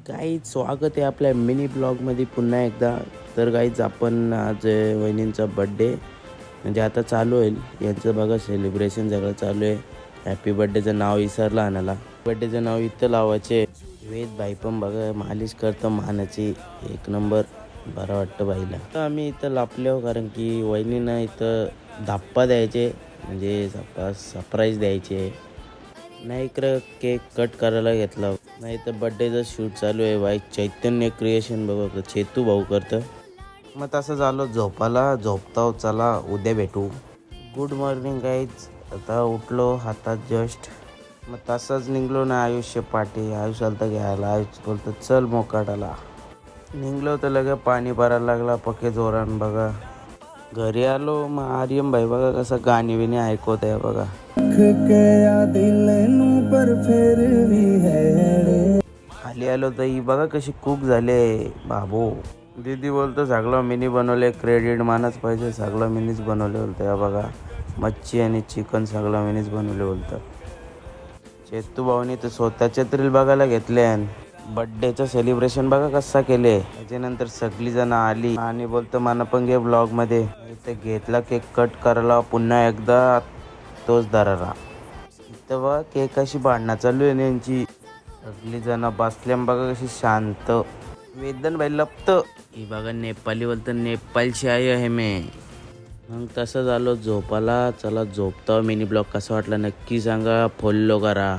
Guys स्वागत आहे आपल्या मिनी ब्लॉगमध्ये पुन्हा एकदा. तर गाईज आपण आज वहिनींचा बड्डे म्हणजे आता चालू होईल. यांचं बघा सेलिब्रेशन सगळं चालू आहे. हॅपी बड्डेचं नाव विसरलं आणायला. बड्डेचं नाव इथं लावायचे. वेद भाई पण बघा मालिश करतं मानाची एक नंबर. बरं वाटतं बाईला. तर आम्ही इथं लापलो कारण की वहिनीनं इथं धाप्पा द्यायचे म्हणजे सरप्राईज द्यायचे. नाही इकडं केक कट करायला घेतला. नाही तर बड्डेचं शूट चालू आहे. बाईक चैतन्य क्रिएशन बघा चेतू भाऊ करतं. मग तसं झालं झोपाला. झोपताव चला उद्या भेटू. Good morning guys. आता उठलो हातात जस्ट. मग तसंच निघलो ना आयुष्य पाठी. आयुष्य आलं तर घ्यायला. आयुष्य बोलतो चल मोकाटाला. निघलो तर लगे पाणी भरायला लागला पक्के जोरान बघा. घरी आलो मग आर्यन भाई बघा कसं गाणी बिणी ऐकवत आहे बघा. खाली आलो तर ही बघा कशी कुक झाले बाबू. दीदी बोलतो सगळं मिनी बनवले. क्रेडिट मानच पाहिजे. सगळं मिनीच बनवले बोलतं. या बघा मच्छी आणि चिकन सगळं मिनीच बनवले बोलतं. चेतू भाऊनी तर स्वतःच्या रील बघायला घेतले. बड्डेचं सेलिब्रेशन बघा कसं केले. त्याच्यानंतर सगळी जण आली आणि बोलतं मला पण घे ब्लॉगमध्ये. इथे घेतला केक कट करायला पुन्हा एकदा तोच दरारा. इथं बघा केक अशी भांडणं चालू आहे यांची. सगळी जण बसल्या बघा कशी शांत. वेदन भाई लपत. ही बघा नेपाली बोलतं नेपाळची आहे मी. मग तसं झालं झोपाला. चला झोपतो. मिनी ब्लॉग कसा वाटला नक्की सांगा. फॉलो करा.